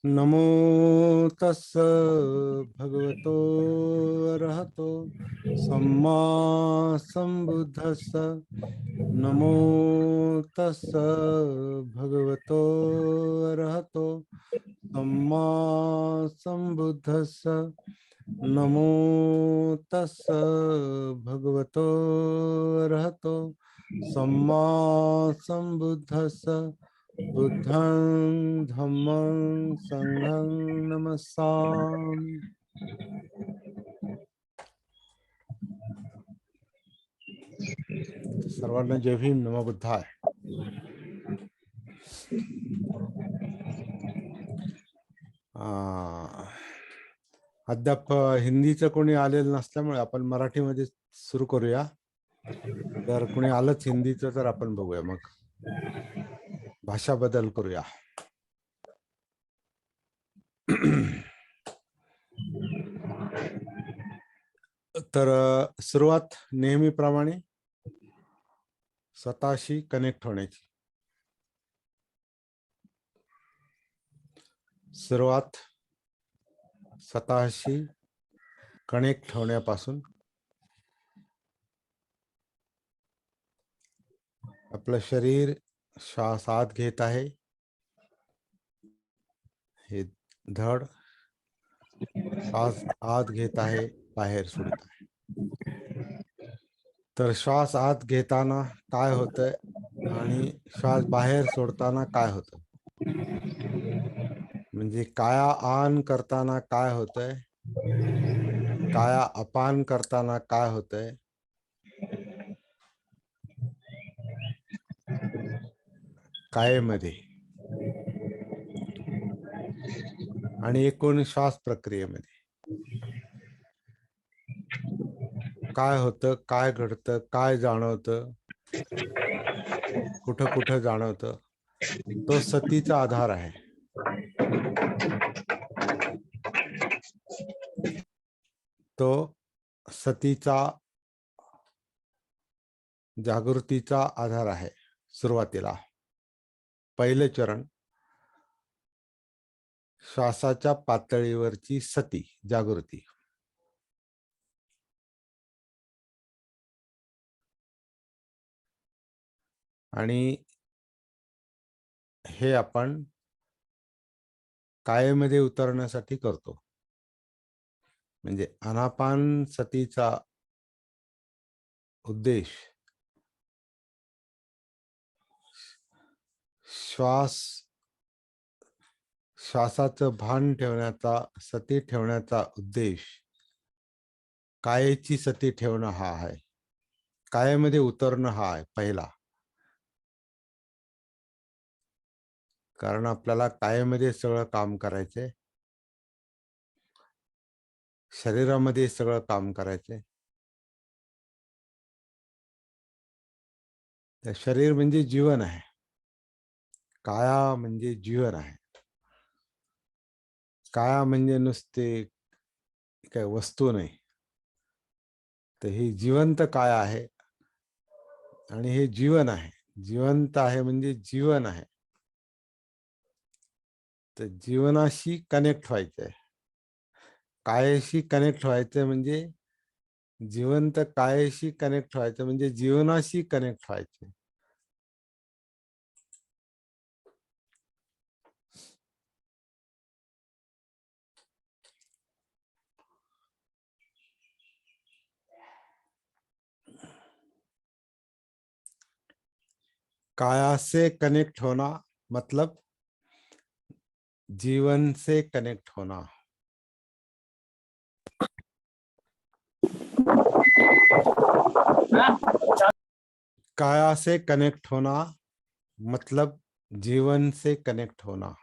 नमो तस्स भगवतो अरहतो सम्मा संबुद्धस्स। नमो तस्स भगवतो अरहतो सम्मा संबुद्धस्स। नमो तस्स भगवतो अरहतो सम्मा संबुद्धस्स। बुद्धं धम्मं संघं नमस्सामि। सर्वांना जय भीम, नमो बुद्धाय। अद्याप हिंदीचं कोणी आलेलं नसल्यामुळे आपण मराठीमध्ये सुरू करूया. जर कोणी आलंच हिंदीचं तर आपण बघूया, मग भाषा बदल करूया. तर सुरुवात नेहमीप्रमाणे स्वतःशी कनेक्ट होण्याची. सुरुवात स्वतःशी कनेक्ट होण्यापासून. आपलं शरीर श्वास आत घेत आहे, हे धड श्वास आत घेत आहे, बाहेर सोडत आहे. तर श्वास आत घेताना काय होतंय आणि श्वास बाहेर सोडताना काय होतं, म्हणजे काया आन करताना काय होतंय, काया अपान करताना काय होतंय, कायेमध्ये आणि एकूण श्वास प्रक्रियेमध्ये काय होतं, काय घडतं, काय जाणवतं, कुठं कुठं जाणवतं, तो सतीचा आधार आहे. तो सतीचा जागृतीचा आधार आहे. सुरुवातीला पहिले चरण श्वासाच्या पातळीवरची सती जागृती. आणि हे आपण कायेमध्ये उतरण्यासाठी करतो. म्हणजे आनापान सतीचा उद्देश श्वासाचं भान ठेवण्याचा, सती ठेवण्याचा उद्देश कायेची सती ठेवणं हा आहे. कायेमध्ये उतरणं हा आहे पहिला. कारण आपल्याला कायेमध्ये सगळं काम करायचंय, शरीरामध्ये सगळं काम करायचंय. तर शरीर म्हणजे जीवन आहे, काया म्हणजे जीवन आहे. काया म्हणजे नुसते काय वस्तू नाही, तर ही जिवंत काया आहे आणि हे जीवन आहे. जिवंत आहे म्हणजे जीवन आहे. तर जीवनाशी कनेक्ट व्हायचंय, कायाशी कनेक्ट व्हायचं म्हणजे जिवंत कायाशी कनेक्ट व्हायचं म्हणजे जीवनाशी कनेक्ट व्हायचं. काया से कनेक्ट होना मतलब जीवन से कनेक्ट होना. काया से कनेक्ट होना मतलब जीवन से कनेक्ट होना.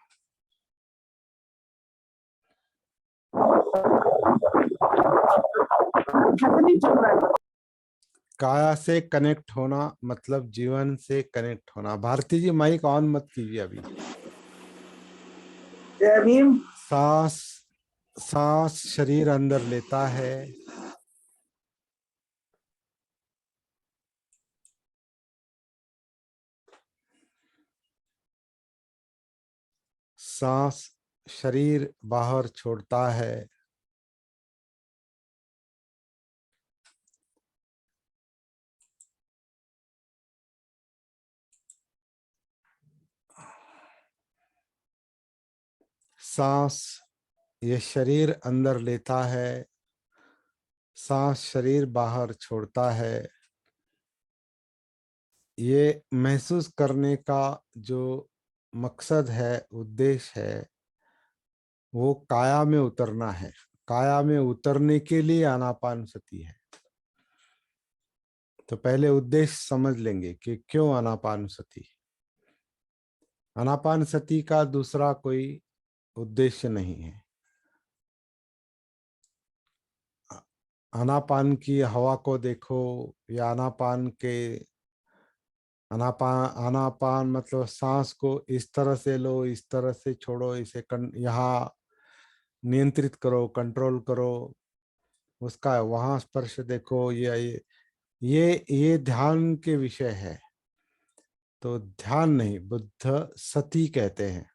काया से कनेक्ट होना मतलब जीवन से कनेक्ट होना. भारती जी माइक ऑन मत कीजिए अभी. सांस सांस शरीर अंदर लेता है, सांस शरीर बाहर छोड़ता है, सांस ये शरीर अंदर लेता है, सांस शरीर बाहर छोड़ता है। ये महसूस करने का जो मकसद है, उद्देश्य है, वो काया में उतरना है। काया में उतरने के लिए आनापानसति है। तो पहले उद्देश्य समझ लेंगे कि क्यों आनापानसति। आनापानसति का दूसरा कोई उद्देश्य नहीं है। आनापान की हवा को देखो, या आनापान के आनापान मतलब सांस को इस तरह से लो, इस तरह से छोड़ो, इसे यहाँ नियंत्रित करो, कंट्रोल करो, उसका वहां स्पर्श देखो। ये ध्यान के विषय है। तो ध्यान नहीं, बुद्ध सती कहते हैं।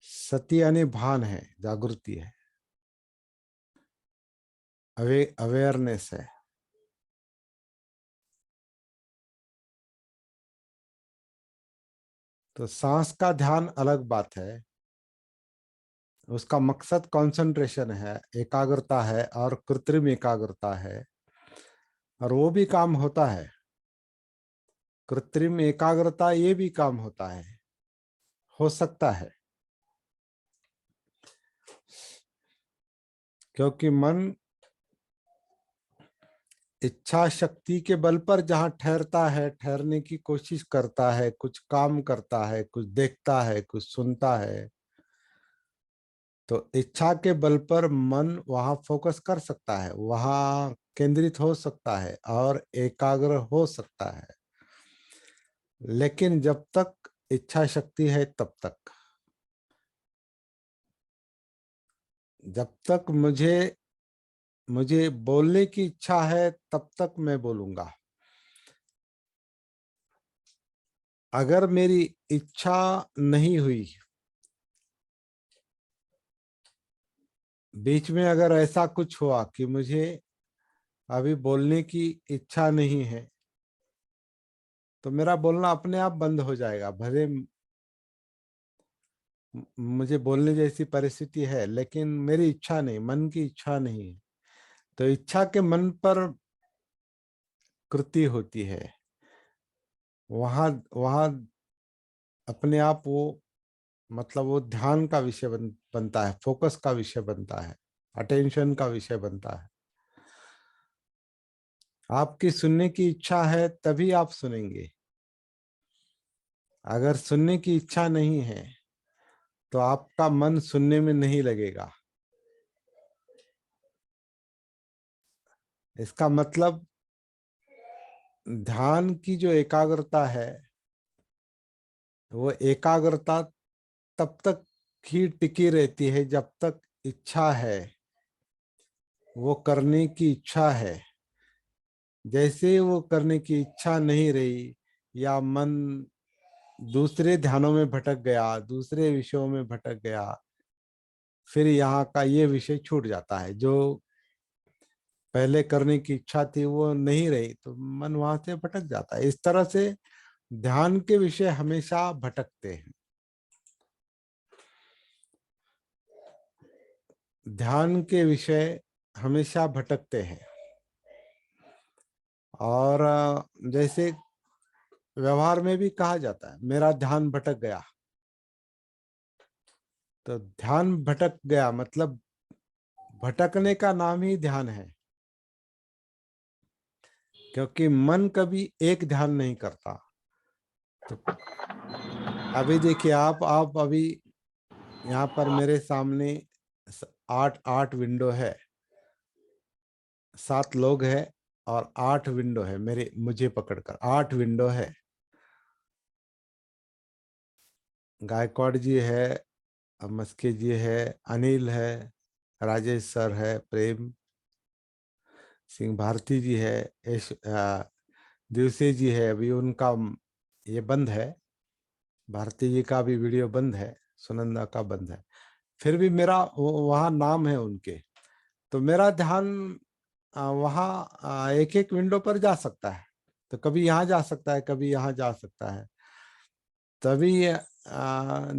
सती यानी भान है, जागृति है, अवेयरनेस है। तो सांस का ध्यान अलग बात है। उसका मकसद कंसंट्रेशन है, एकाग्रता है, और कृत्रिम एकाग्रता है, और वो भी काम होता है। कृत्रिम एकाग्रता ये भी काम होता है, हो सकता है, क्योंकि मन इच्छा शक्ति के बल पर जहां ठहरता है, ठहरने की कोशिश करता है, कुछ काम करता है, कुछ देखता है, कुछ सुनता है, तो इच्छा के बल पर मन वहां फोकस कर सकता है, वहां केंद्रित हो सकता है और एकाग्र हो सकता है। लेकिन जब तक इच्छा शक्ति है तब तक, जब तक मुझे बोलने की इच्छा है तब तक मैं बोलूंगा। अगर मेरी इच्छा नहीं हुई, बीच में अगर ऐसा कुछ हुआ कि मुझे अभी बोलने की इच्छा नहीं है, तो मेरा बोलना अपने आप बंद हो जाएगा। भले मुझे बोलने जैसी परिस्थिति है, लेकिन मेरी इच्छा नहीं, मन की इच्छा नहीं है। तो इच्छा के मन पर कृति होती है, वहां वहां अपने आप वो, मतलब वो ध्यान का विषय बनता है, फोकस का विषय बनता है, अटेंशन का विषय बनता है। आपकी सुनने की इच्छा है तभी आप सुनेंगे। अगर सुनने की इच्छा नहीं है तो आपका मन सुनने में नहीं लगेगा। इसका मतलब ध्यान की जो एकाग्रता है, वो एकाग्रता तब तक ही टिकी रहती है जब तक इच्छा है, वो करने की इच्छा है। जैसे वो करने की इच्छा नहीं रही, या मन दूसरे ध्यानों में भटक गया, दूसरे विषयों में भटक गया, फिर यहाँ का ये विषय छूट जाता है। जो पहले करने की इच्छा थी वो नहीं रही, तो मन वहां से भटक जाता है। इस तरह से ध्यान के विषय हमेशा भटकते हैं। ध्यान के विषय हमेशा भटकते हैं। और जैसे व्यवहार में भी कहा जाता है, मेरा ध्यान भटक गया। तो ध्यान भटक गया मतलब भटकने का नाम ही ध्यान है, क्योंकि मन कभी एक ध्यान नहीं करता। तो अभी देखिए, आप अभी यहाँ पर मेरे सामने 8 विंडो है, 7 लोग हैं, और 8 विंडो है, मुझे पकड़कर 8 विंडो है। गायकवाड़ जी है, मस्के जी है, अनिल है, राजेश सर है, प्रेम सिंह भारती जी है, दिवसे जी है। अभी उनका ये बंद है, भारती जी का भी वीडियो बंद है, सुनंदा का बंद है, फिर भी मेरा वहाँ नाम है उनके, तो मेरा ध्यान वहाँ एक एक विंडो पर जा सकता है। तो कभी यहाँ जा सकता है, कभी यहाँ जा सकता है। तभी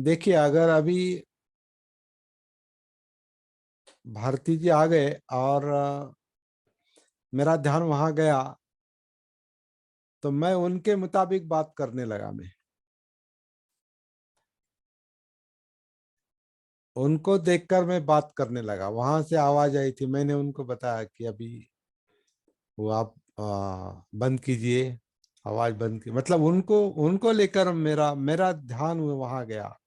देखिए, अगर अभी भारती जी आ गए और मेरा ध्यान वहां गया, तो मैं उनके मुताबिक बात करने लगा। मैं उनको देखकर मैं बात करने लगा, वहां से आवाज आई थी, मैंने उनको बताया कि अभी वो आप बंद कीजिए, आवाज बंद की, मतलब उनको उनको लेकर मेरा मेरा ध्यान वहां गया,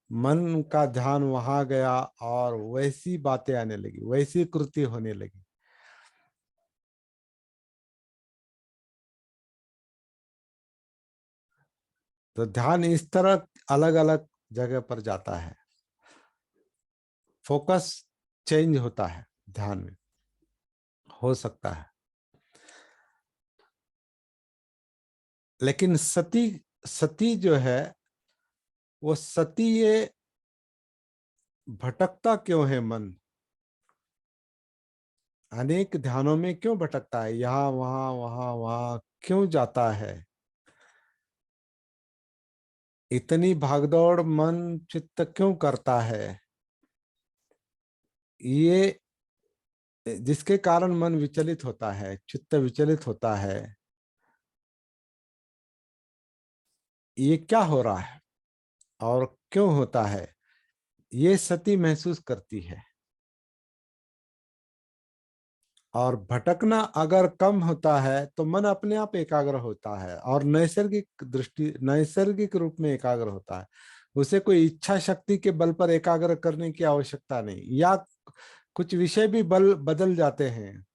मन का ध्यान वहां गया, और वैसी बातें आने लगी, वैसी कृति होने लगी। तो ध्यान इस तरह अलग अलग जगह पर जाता है, फोकस चेंज होता है ध्यान में, हो सकता है। लेकिन सती सती जो है, वो सती ये भटकता क्यों है मन, अनेक ध्यानों में क्यों भटकता है, यहाँ वहां वहां वहां क्यों जाता है, इतनी भागदौड़ मन चित्त क्यों करता है, ये जिसके कारण मन विचलित होता है, चित्त विचलित होता है, ये क्या हो रहा है और क्यों होता है, ये सती महसूस करती है। और भटकना अगर कम होता है तो मन अपने आप एकाग्र होता है, और नैसर्गिक रूप में एकाग्र होता है। उसे कोई इच्छा शक्ति के बल पर एकाग्र करने की आवश्यकता नहीं, या कुछ विषय भी बल बदल जाते हैं,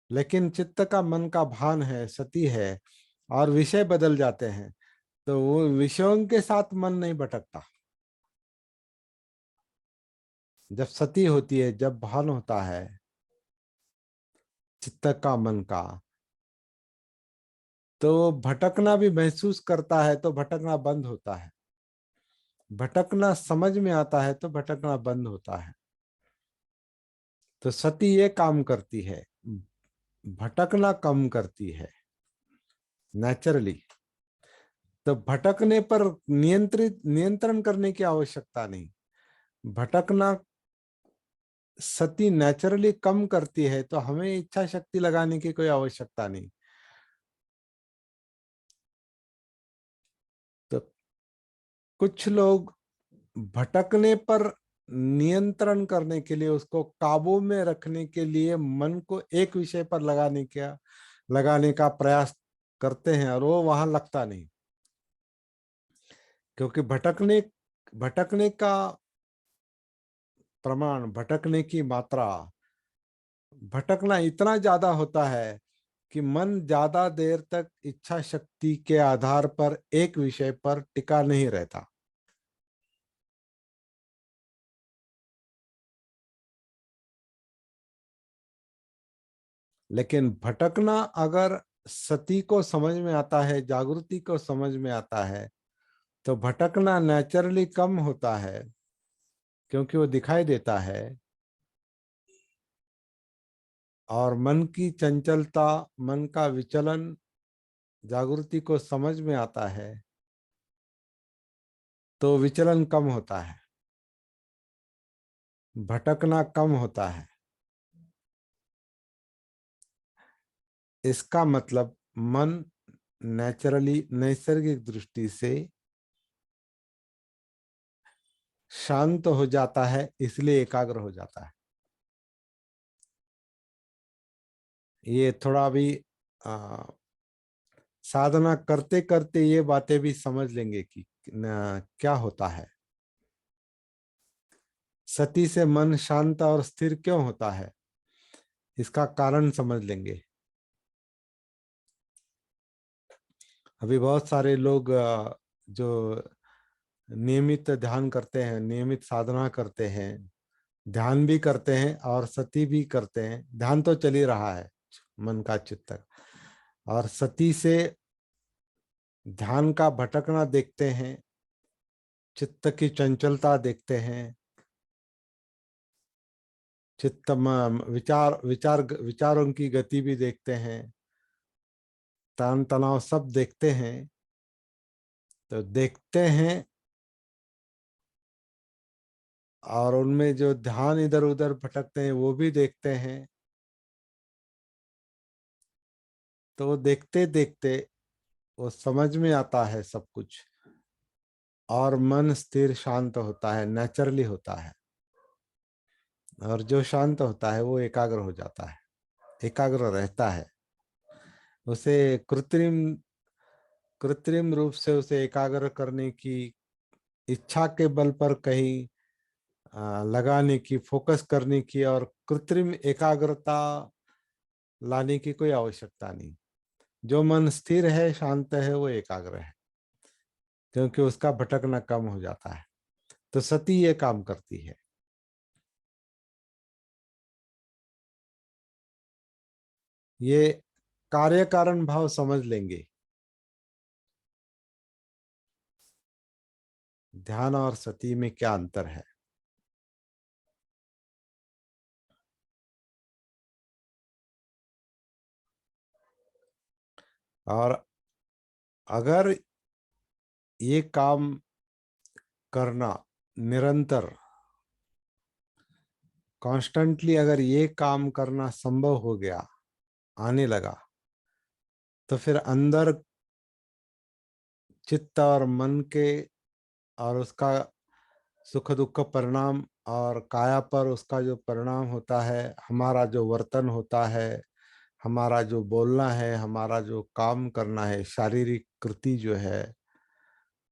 लेकिन चित्त का मन का भान है, सती है, और विषय बदल जाते हैं, तो वो विषयों के साथ मन नहीं भटकता। जब सती होती है, जब भान होता है चित्त का मन का, तो भटकना भी महसूस करता है, तो भटकना बंद होता है। भटकना समझ में आता है तो भटकना बंद होता है। तो सती ये काम करती है, भटकना कम करती है नेचुरली। तो भटकने पर नियंत्रण करने की आवश्यकता नहीं। भटकना सती नेचुरली कम करती है, तो हमें इच्छा शक्ति लगाने की कोई आवश्यकता नहीं। तो कुछ लोग भटकने पर नियंत्रण करने के लिए, उसको काबू में रखने के लिए मन को एक विषय पर लगाने का प्रयास करते हैं, और वो वहां लगता नहीं, क्योंकि भटकने का प्रमाण, भटकने की मात्रा, भटकना इतना ज्यादा होता है कि मन ज्यादा देर तक इच्छा शक्ति के आधार पर एक विषय पर टिका नहीं रहता। लेकिन भटकना अगर सती को समझ में आता है, जागृति को समझ में आता है, तो भटकना नेचुरली कम होता है, क्योंकि वो दिखाई देता है, और मन की चंचलता, मन का विचलन जागृति को समझ में आता है, तो विचलन कम होता है, भटकना कम होता है। इसका मतलब मन नेचुरली, नैसर्गिक दृष्टि से शांत हो जाता है, इसलिए एकाग्र हो जाता है। ये थोड़ा भी साधना करते करते ये बातें भी समझ लेंगे कि क्या होता है, सती से मन शांत और स्थिर क्यों होता है, इसका कारण समझ लेंगे। अभी बहुत सारे लोग जो नियमित ध्यान करते हैं, नियमित साधना करते हैं, ध्यान भी करते हैं और सती भी करते हैं, ध्यान तो चल ही रहा है मन का, चित्त, और सती से ध्यान का भटकना देखते हैं, चित्त की चंचलता देखते हैं, चित्त विचारों की गति भी देखते हैं, तान तनाव सब देखते हैं। तो देखते हैं और उनमें जो ध्यान इधर उधर भटकते हैं वो भी देखते हैं। तो वो देखते देखते वो समझ में आता है सब कुछ, और मन स्थिर शांत होता है, नेचुरली होता है। और जो शांत होता है वो एकाग्र हो जाता है, एकाग्र रहता है। उसे कृत्रिम कृत्रिम रूप से उसे एकाग्र करने की इच्छा के बल पर कहीं लगाने की, फोकस करने की और कृत्रिम एकाग्रता लाने की कोई आवश्यकता नहीं। जो मन स्थिर है, शांत है, वो एकाग्र है, क्योंकि उसका भटकना कम हो जाता है। तो सती ये काम करती है। ये कार्य कारण भाव समझ लेंगे। ध्यान और सती में क्या अंतर है। और अगर ये काम करना निरंतर, कॉन्स्टेंटली अगर ये काम करना संभव हो गया, आने लगा, तो फिर अंदर चित्त और मन के और उसका सुख दुख परिणाम, और काया पर उसका जो परिणाम होता है, हमारा जो वर्तन होता है, हमारा जो बोलना है, हमारा जो काम करना है, शारीरिक कृति जो है,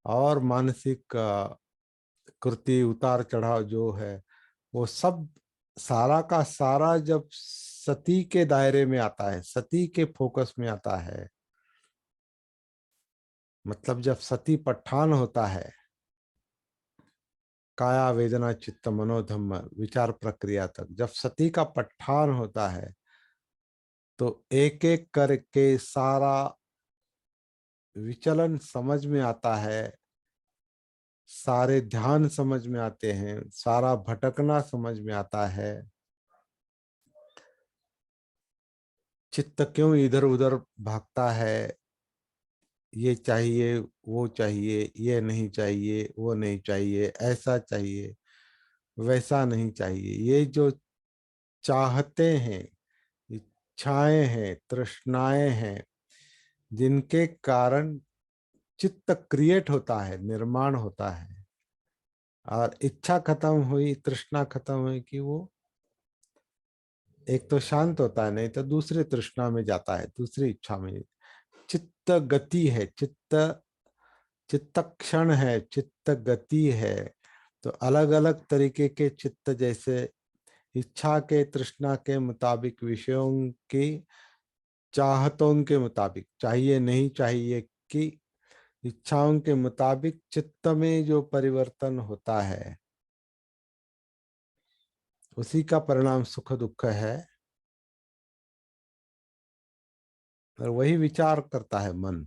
और मानसिक कृति उतार चढ़ाव जो है, वो सब सारा का सारा जब सती के दायरे में आता है, सती के फोकस में आता है, मतलब जब सती पठान होता है, काया वेदना चित्त मनोधम्म विचार प्रक्रिया तक जब सती का पठान होता है, तो एक एक करके सारा विचलन समझ में आता है, सारे ध्यान समझ में आते हैं, सारा भटकना समझ में आता है। चित्त क्यों इधर उधर भागता है, ये चाहिए, वो चाहिए, ये नहीं चाहिए, वो नहीं चाहिए, ऐसा चाहिए, वैसा नहीं चाहिए, ये जो चाहते हैं, इच्छाएं हैं, तृष्णाएं हैं, जिनके कारण चित्त क्रिएट होता है, निर्माण होता है। और इच्छा खत्म हुई, तृष्णा खत्म हुई कि वो एक तो शांत होता है, नहीं तो दूसरे तृष्णा में जाता है, दूसरी इच्छा में। चित्त गति है, चित्त चित्त क्षण है, चित्त गति है। तो अलग अलग तरीके के चित्त, जैसे इच्छा के तृष्णा के मुताबिक, विषयों की चाहतों के मुताबिक, चाहिए नहीं चाहिए की इच्छाओं के मुताबिक चित्त में जो परिवर्तन होता है, उसी का परिणाम सुख दुख है। और वही विचार करता है मन।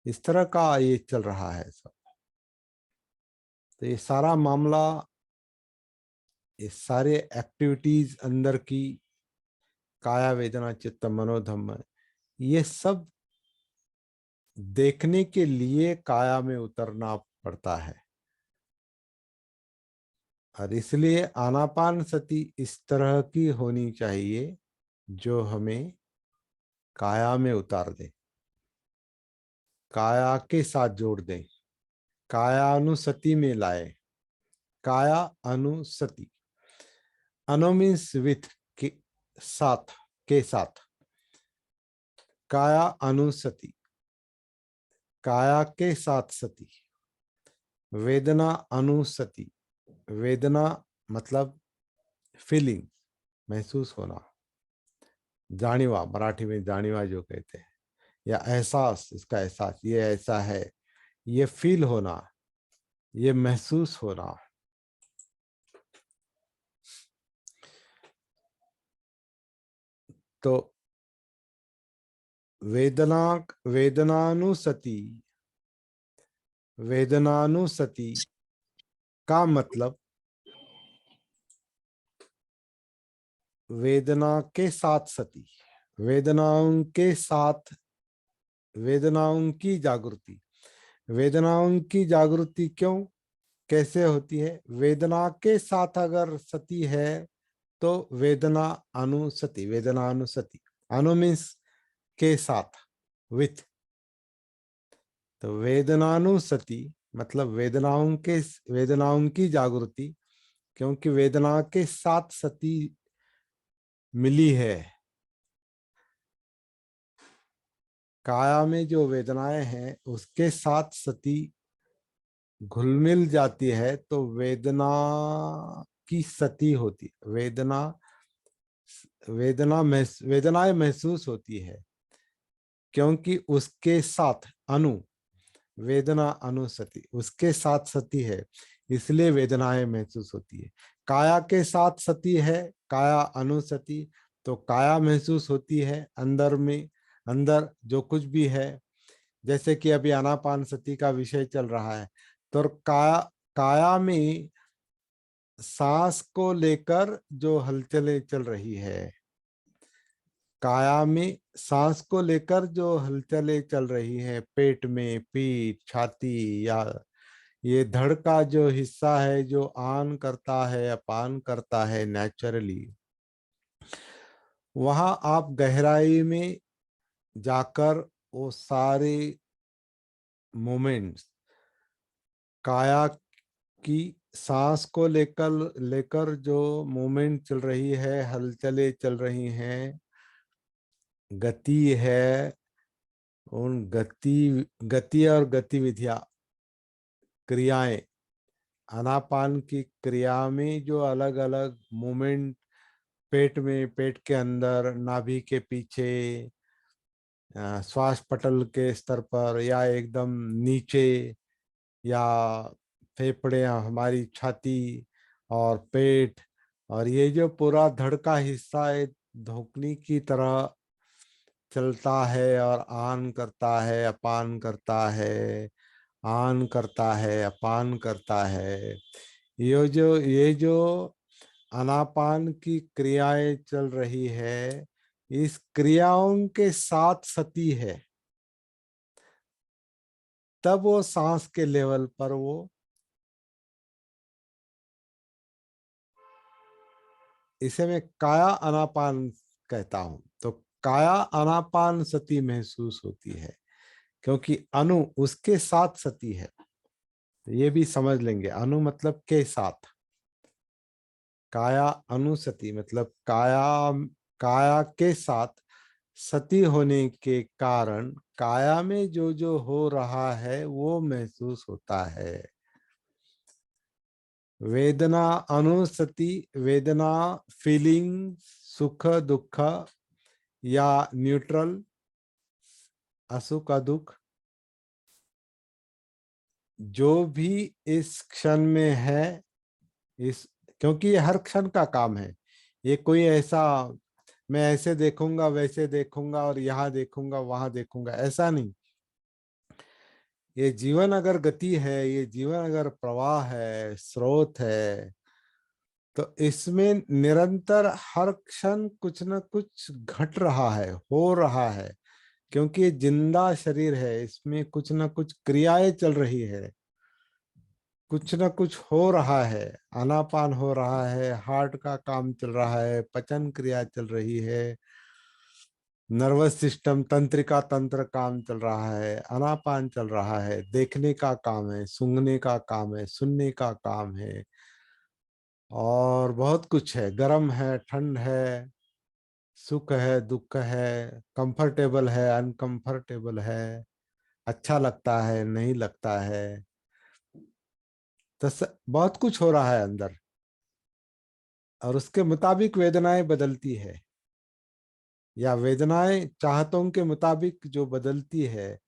इस तरह का ये चल रहा है सब। तो ये सारा मामला, ये सारे एक्टिविटीज अंदर की, काया वेदना चित्त मनोधम्म, ये सब देखने के लिए काया में उतरना पड़ता है। और इसलिए आनापान सती इस तरह की होनी चाहिए जो हमें काया में उतार दे, काया के साथ जोड़ दे, कायानुसति में लाए। काया अनुसति, अनु मीन्स विथ, के साथ, के साथ, काया अनुसति, काया के साथ सती। वेदना अनुसति, वेदना मतलब फीलिंग, महसूस होना, जानिवा, मराठी में जानिवा जो कहते हैं, या एहसास, इसका एहसास, ये ऐसा है, ये फील होना, ये महसूस होना। तो वेदना, वेदनानुसति, वेदनानुसति का मतलब वेदना के साथ सती, वेदनाओं के साथ, वेदनाओं की जागृति। वेदनाओं की जागृति क्यों, कैसे होती है? वेदना के साथ अगर सती है तो वेदना अनुसति, वेदना अनुसति। अनु मीन्स के साथ, विथ। तो वेदनानुसति मतलब वेदनाओं की जागृति, क्योंकि वेदना के साथ सती मिली है। काया में जो वेदनाएं हैं उसके साथ सती घुल मिल जाती है तो वेदना की सती होती, वेदनाएं महसूस होती है, क्योंकि उसके साथ अनु, वेदना अनुसति, उसके साथ सती है, इसलिए वेदनाएं महसूस होती है। काया के साथ सती है, काया अनुसति, तो काया महसूस होती है अंदर में, अंदर जो कुछ भी है। जैसे कि अभी आनापान सती का विषय चल रहा है, तो काया में सांस को लेकर जो हलचलें चल रही है, काया में सांस को लेकर जो हलचलें चल रही है, पेट में, पीठ, छाती, या ये धड़ का जो हिस्सा है जो आन करता है, अपान करता है नेचुरली, वहां आप गहराई में जाकर वो सारे मोमेंट्स, काया की सांस को लेकर लेकर जो मूवमेंट चल रही है, हलचलें चल रही हैं, गति है, उन गति और गतिविधियां, क्रियाएं, आनापान की क्रिया में जो अलग अलग मूवमेंट, पेट में, पेट के अंदर, नाभि के पीछे, श्वास पटल के स्तर पर, या एकदम नीचे, या फेफड़े, हमारी छाती और पेट, और ये जो पूरा धड़ का हिस्सा है धोखनी की तरह चलता है और आन करता है, अपान करता है, आन करता है, अपान करता है। ये जो अनापान की क्रियाएं चल रही है, इस क्रियाओं के साथ सती है, तब वो सांस के लेवल पर वो, इसे मैं काया अनापान कहता हूं। तो काया अनापान सती महसूस होती है, क्योंकि अनु उसके साथ सती है। तो ये भी समझ लेंगे, अनु मतलब के साथ, काया अनुसति मतलब काया, काया के साथ सती होने के कारण काया में जो जो हो रहा है वो महसूस होता है। वेदना अनुसति, वेदना फीलिंग, सुख दुख या न्यूट्रल, असुख दुख, जो भी इस क्षण में है, इस, क्योंकि ये हर क्षण का काम है। ये कोई ऐसा मैं ऐसे देखूंगा, वैसे देखूंगा, और यहाँ देखूंगा, वहां देखूंगा, ऐसा नहीं। ये जीवन अगर गति है, ये जीवन अगर प्रवाह है, स्रोत है, तो इसमें निरंतर हर क्षण कुछ न कुछ घट रहा है, हो रहा है, क्योंकि ये जिंदा शरीर है, इसमें कुछ न कुछ क्रियाएं चल रही है, कुछ न कुछ हो रहा है। आनापान हो रहा है, हार्ट का काम चल रहा है, पचन क्रिया चल रही है, नर्वस सिस्टम, तंत्रिका तंत्र काम चल रहा है, आनापान चल रहा है, देखने का काम है, सूंघने का काम है, सुनने का काम है, और बहुत कुछ है, गर्म है, ठंड है, सुख है, दुख है, कंफर्टेबल है, अनकंफर्टेबल है, अच्छा लगता है, नहीं लगता है, तो बहुत कुछ हो रहा है अंदर, और उसके मुताबिक वेदनाएं बदलती है, या वेदनाएं चाहतों के मुताबिक जो बदलती है,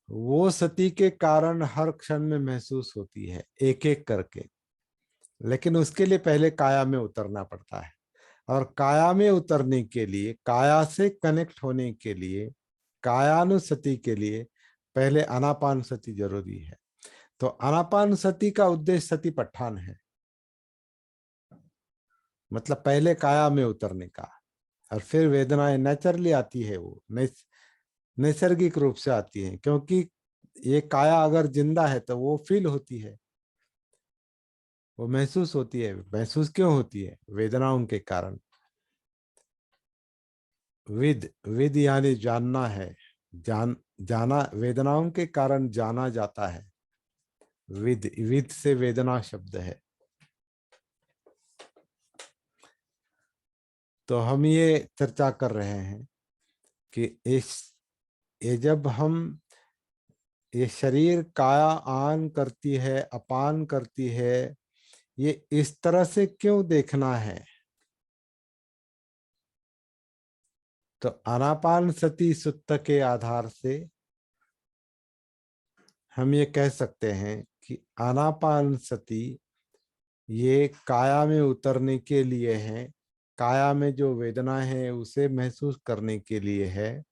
वो सती के कारण हर क्षण में महसूस होती है, एक एक करके। लेकिन उसके लिए पहले काया में उतरना पड़ता है, और काया में उतरने के लिए, काया से कनेक्ट होने के लिए, कायानुसति के लिए पहले आनापान सती जरूरी है। तो आनापान सती का उद्देश्य सतीपट्ठान है, मतलब पहले काया में उतरने का, और फिर वेदनाएं नेचुरली आती है, वो नैसर्गिक रूप से आती है, क्योंकि ये काया अगर जिंदा है तो वो फील होती है, वो महसूस होती है। महसूस क्यों होती है? वेदनाओं के कारण। विद विद यानी जानना है, जाना, वेदनाओं के कारण जाना जाता है। विद विद से वेदना शब्द है। तो हम ये चर्चा कर रहे हैं कि इस ये जब हम ये शरीर काया आन करती है, अपान करती है, ये इस तरह से क्यों देखना है? तो आनापान सती सुत्त के आधार से हम ये कह सकते हैं कि आनापान सती ये काया में उतरने के लिए है, काया में जो वेदना है उसे महसूस करने के लिए है,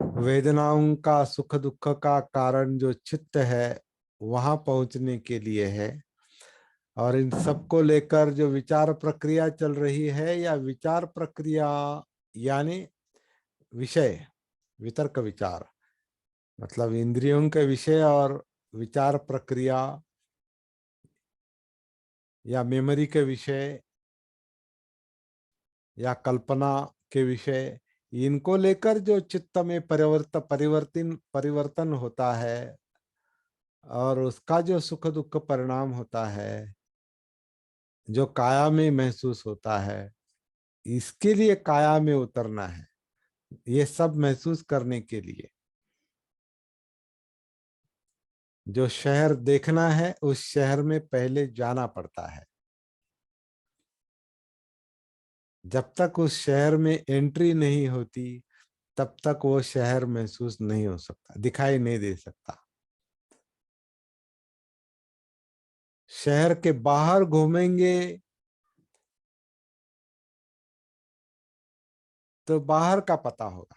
वेदनाओं का, सुख दुख का कारण जो चित्त है वहां पहुंचने के लिए है, और इन सबको लेकर जो विचार प्रक्रिया चल रही है, या विचार प्रक्रिया यानी विषय, वितर्क विचार, मतलब इंद्रियों के विषय और विचार प्रक्रिया या मेमोरी के विषय या कल्पना के विषय, इनको लेकर जो चित्त में परिवर्तन होता है, और उसका जो सुख दुख परिणाम होता है, जो काया में महसूस होता है, इसके लिए काया में उतरना है। ये सब महसूस करने के लिए जो शहर देखना है, उस शहर में पहले जाना पड़ता है। जब तक उस शहर में एंट्री नहीं होती, तब तक वो शहर महसूस नहीं हो सकता, दिखाई नहीं दे सकता। शहर के बाहर घूमेंगे तो बाहर का पता होगा,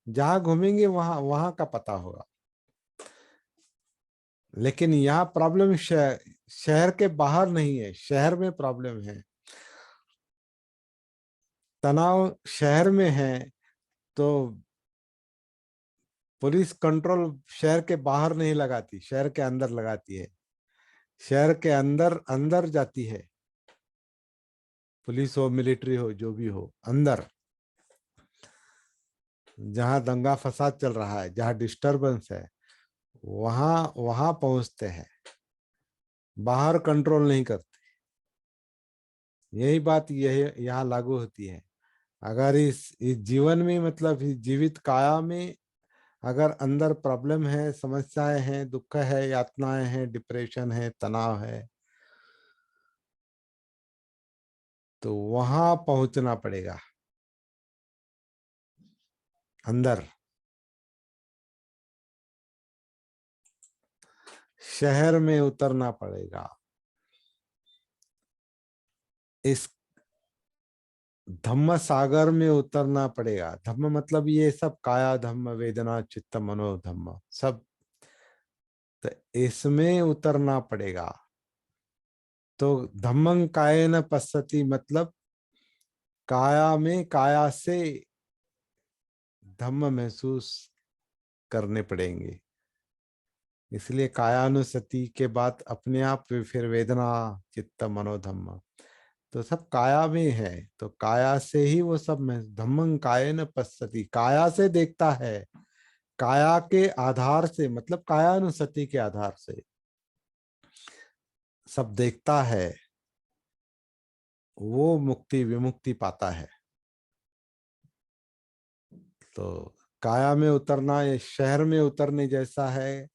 जहां घूमेंगे वहां वहां का पता होगा। लेकिन यहाँ प्रॉब्लम शहर के बाहर नहीं है, शहर में प्रॉब्लम है। तनाव शहर में है, तो पुलिस कंट्रोल शहर के बाहर नहीं लगाती, शहर के अंदर लगाती है। शहर के अंदर अंदर जाती है, पुलिस हो, मिलिट्री हो, जो भी हो, अंदर जहां दंगा फसाद चल रहा है, जहां डिस्टरबेंस है, वहां वहां पहुंचते हैं, बाहर कंट्रोल नहीं करते। यही बात यही यहाँ लागू होती है। अगर इस जीवन में, मतलब इस जीवित काया में अगर अंदर प्रॉब्लम है, समस्याएं हैं, दुख है, यातनाएं हैं, डिप्रेशन है, तनाव है, तो वहां पहुंचना पड़ेगा, अंदर। शहर में उतरना पड़ेगा, इस धम्म सागर में उतरना पड़ेगा। धम्म मतलब ये सब काया धम्म, वेदना चित्त मनो धम्म सब, तो इसमें उतरना पड़ेगा। तो धम्मं कायेन पश्यति, मतलब काया में काया से धम्म महसूस करने पड़ेंगे। इसलिए कायानुसति के बाद अपने आप फिर वेदना चित्त मनोधम्म, तो सब काया में है। तो काया से ही वो सब में, धम्मं कायेन पश्यति, काया से देखता है, काया के आधार से, मतलब कायानुसति के आधार से सब देखता है, वो मुक्ति विमुक्ति पाता है। तो काया में उतरना ये शहर में उतरने जैसा है,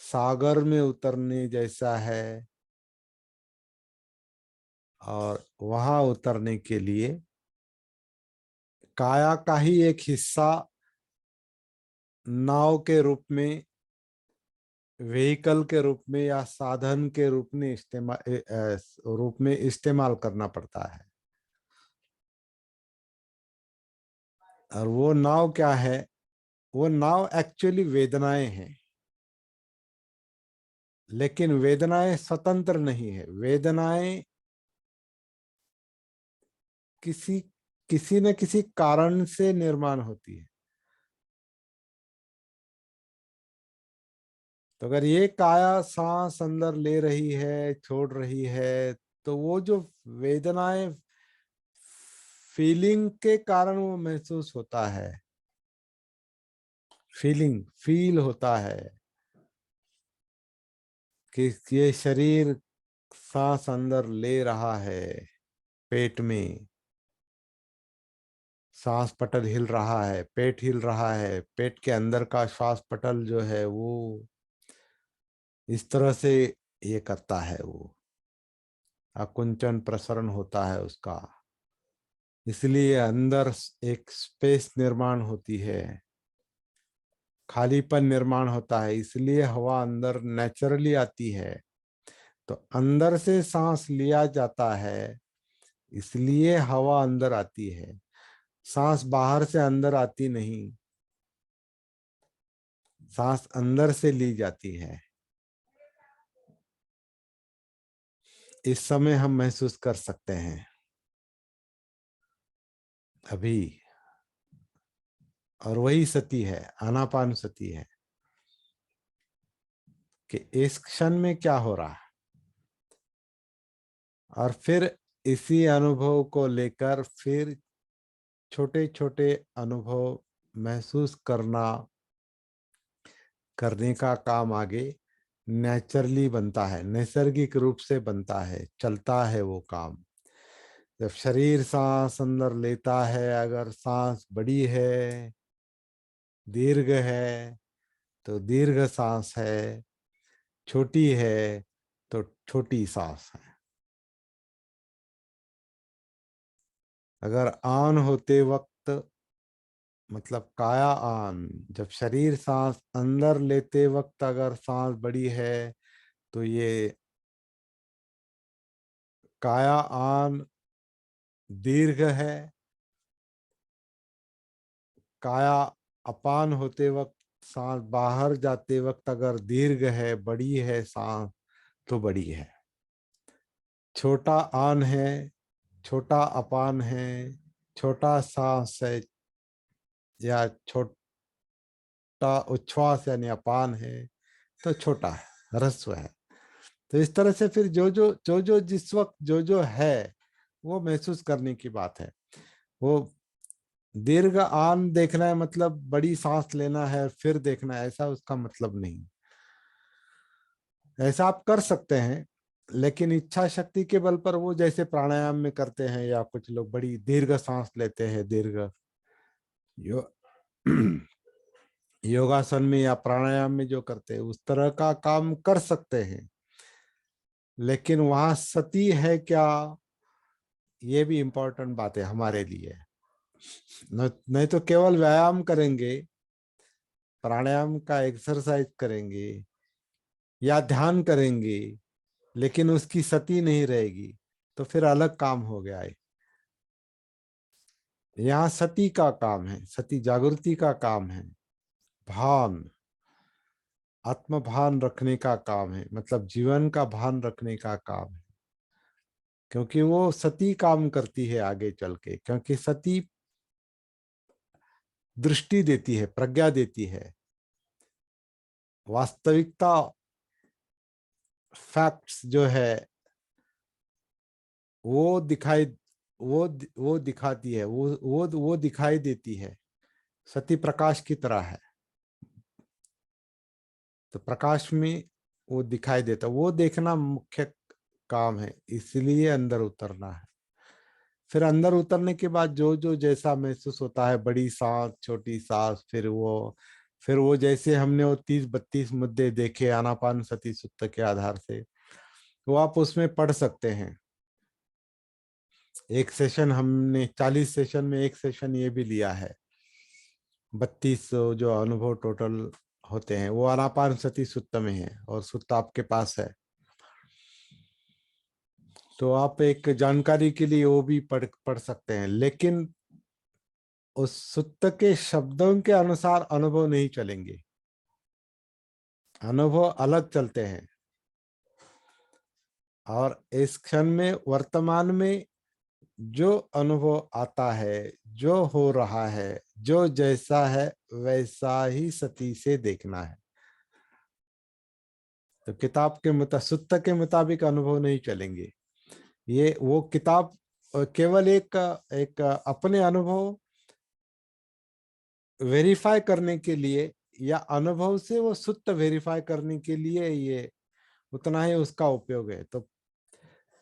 सागर में उतरने जैसा है। और वहां उतरने के लिए काया का ही एक हिस्सा नाव के रूप में, व्हीकल के रूप में या साधन के रूप में इस्तेमाल करना पड़ता है। और वो नाव क्या है? वो नाव एक्चुअली वेदनाएं हैं, लेकिन वेदनाएं स्वतंत्र नहीं है। वेदनाएं किसी किसी न किसी कारण से निर्माण होती है। तो अगर ये काया सांस अंदर ले रही है, छोड़ रही है, तो वो जो वेदनाएं फीलिंग के कारण वो महसूस होता है, फील होता है कि ये शरीर सांस अंदर ले रहा है, पेट में श्वास पटल हिल रहा है, पेट हिल रहा है, पेट के अंदर का श्वास पटल जो है वो इस तरह से ये करता है, वो आकुंचन प्रसरण होता है उसका। इसलिए अंदर एक स्पेस निर्माण होती है, खालीपन निर्माण होता है, इसलिए हवा अंदर नेचुरली आती है। तो अंदर से सांस लिया जाता है, इसलिए हवा अंदर आती है। सांस बाहर से अंदर आती नहीं, सांस अंदर से ली जाती है। इस समय हम महसूस कर सकते हैं अभी। और वही सती है, आनापान सती है कि इस क्षण में क्या हो रहा है। और फिर इसी अनुभव को लेकर फिर छोटे छोटे अनुभव महसूस करने का काम आगे नेचुरली बनता है, नैसर्गिक रूप से बनता है, चलता है वो काम। जब शरीर सांस अंदर लेता है, अगर सांस बड़ी है, दीर्घ है, तो दीर्घ सांस है, छोटी है तो छोटी सांस है। अगर आन होते वक्त, मतलब काया आन, जब शरीर सांस अंदर लेते वक्त अगर सांस बड़ी है, तो ये काया आन दीर्घ है। काया अपान होते वक्त, सांस बाहर जाते वक्त अगर दीर्घ है, बड़ी है सांस, तो बड़ी है। छोटा आन है, छोटा अपान है, छोटा सांस है, या छोटा उच्छ्वास यानी अपान है, तो छोटा है, ह्रस्व है। तो इस तरह से फिर जो जिस वक्त जो है वो महसूस करने की बात है। वो दीर्घ आन देखना है मतलब बड़ी सांस लेना है फिर देखना है, ऐसा उसका मतलब नहीं। ऐसा आप कर सकते हैं, लेकिन इच्छा शक्ति के बल पर वो जैसे प्राणायाम में करते हैं, या कुछ लोग बड़ी दीर्घ सांस लेते हैं, दीर्घ यो योगासन में या प्राणायाम में जो करते हैं उस तरह का काम कर सकते हैं। लेकिन वहां सती है क्या, ये भी इंपॉर्टेंट बात है हमारे लिए। नहीं तो केवल व्यायाम करेंगे, प्राणायाम का एक्सरसाइज करेंगे या ध्यान करेंगे, लेकिन उसकी सती नहीं रहेगी, तो फिर अलग काम हो गया है। यहाँ सती का काम है, सती जागृति का काम है, भान, आत्म भान रखने का काम है, मतलब जीवन का भान रखने का काम है। क्योंकि वो सती काम करती है आगे चल के, क्योंकि सती दृष्टि देती है, प्रज्ञा देती है, वास्तविकता, फैक्ट्स जो है वो दिखाई, वो दिखाती है, वो दिखाई देती है। सती प्रकाश की तरह है, तो प्रकाश में वो दिखाई देता, वो देखना मुख्य काम है, इसलिए अंदर उतरना है। फिर अंदर उतरने के बाद जो जैसा महसूस होता है, बड़ी सांस, छोटी सांस, फिर वो जैसे हमने वो 30-32 मुद्दे देखे आनापान सती सुत्त के आधार से, वो आप उसमें पढ़ सकते हैं। एक सेशन हमने 40 सेशन में एक सेशन ये भी लिया है। 32 जो अनुभव टोटल होते हैं वो आनापान सती सुत्त में है, और सुत्त आपके पास है। तो आप एक जानकारी के लिए वो भी पढ़ पढ़ सकते हैं। लेकिन उस सुत्त के शब्दों के अनुसार अनुभव नहीं चलेंगे, अनुभव अलग चलते हैं। और इस क्षण में, वर्तमान में जो अनुभव आता है, जो हो रहा है, जो जैसा है वैसा ही सती से देखना है। तो किताब के सुत्त के मुताबिक अनुभव नहीं चलेंगे। ये वो किताब केवल एक एक अपने अनुभव वेरीफाई करने के लिए, या अनुभव से वो सुत्त वेरीफाई करने के लिए, ये उतना ही उसका उपयोग है। तो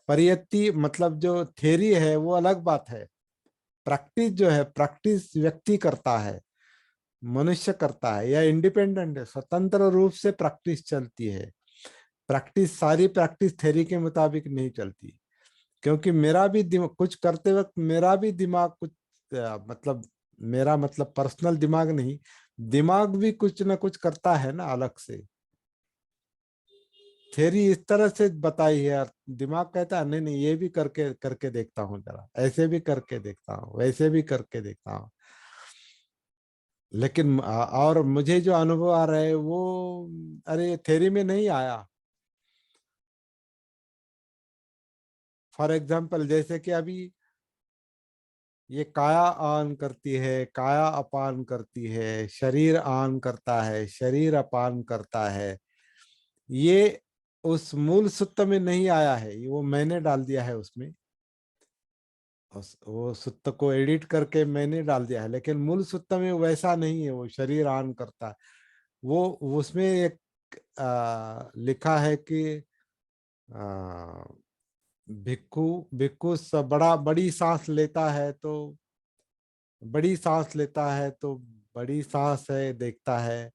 परियत्ति मतलब जो थ्योरी है वो अलग बात है। प्रैक्टिस जो है, प्रैक्टिस व्यक्ति करता है, मनुष्य करता है, या इंडिपेंडेंट है, स्वतंत्र रूप से प्रैक्टिस चलती है। प्रैक्टिस, सारी प्रैक्टिस थ्योरी के मुताबिक नहीं चलती। क्योंकि मेरा भी दिमाग कुछ करते वक्त, मेरा भी दिमाग कुछ मतलब, मेरा मतलब पर्सनल दिमाग नहीं, दिमाग भी कुछ ना कुछ करता है ना अलग से। थ्योरी इस तरह से बताई है यार, दिमाग कहता है नहीं नहीं, ये भी करके करके देखता हूँ, जरा ऐसे भी करके देखता हूँ, वैसे भी करके देखता हूँ। लेकिन और मुझे जो अनुभव आ रहा है वो, अरे थ्योरी में नहीं आया। फॉर एग्जाम्पल, जैसे कि अभी ये काया आन करती है, काया अपान करती है, शरीर आन करता है, शरीर अपान करता है, ये उस मूल सूत्र में नहीं आया है, ये वो मैंने डाल दिया है उसमें। वो सूत्र को एडिट करके मैंने डाल दिया है, लेकिन मूल सूत्र में वैसा नहीं है, वो शरीर आन करता है। वो उसमें एक लिखा है कि आ, भिक्खू भिक्खू बड़ी सांस लेता है तो, बड़ी सांस लेता है तो बड़ी सांस है देखता है,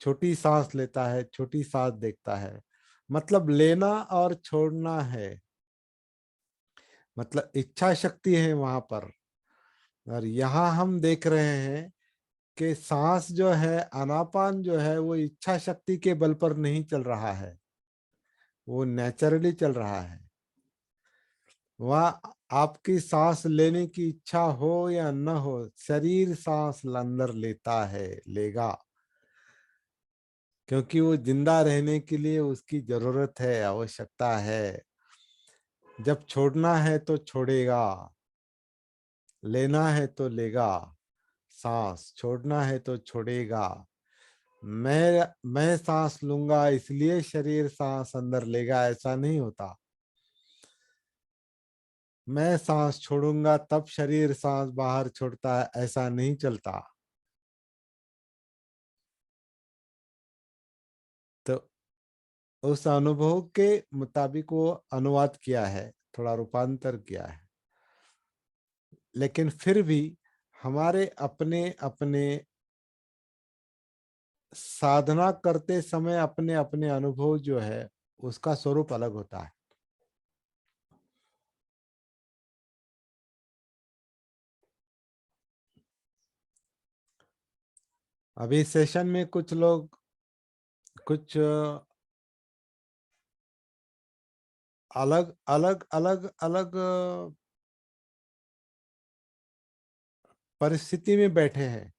छोटी सांस लेता है छोटी सांस देखता है। मतलब लेना और छोड़ना है, मतलब इच्छा शक्ति है वहां पर। और यहाँ हम देख रहे हैं कि सांस जो है, आनापान जो है, वो इच्छा शक्ति के बल पर नहीं चल रहा है, वो नेचुरली चल रहा है। वह आपकी सांस लेने की इच्छा हो या न हो, शरीर सांस अंदर लेता है, लेगा। क्योंकि वो जिंदा रहने के लिए उसकी जरूरत है, आवश्यकता है। जब छोड़ना है तो छोड़ेगा, लेना है तो लेगा, सांस छोड़ना है तो छोड़ेगा। मैं सांस लूंगा इसलिए शरीर सांस अंदर लेगा, ऐसा नहीं होता। मैं सांस छोड़ूंगा तब शरीर सांस बाहर छोड़ता है, ऐसा नहीं चलता। तो उस अनुभव के मुताबिक वो अनुवाद किया है, थोड़ा रूपांतर किया है। लेकिन फिर भी हमारे अपने अपने साधना करते समय अपने अपने अनुभव जो है, उसका स्वरूप अलग होता है। अभी सेशन में कुछ लोग कुछ अलग अलग अलग अलग परिस्थिति में बैठे हैं।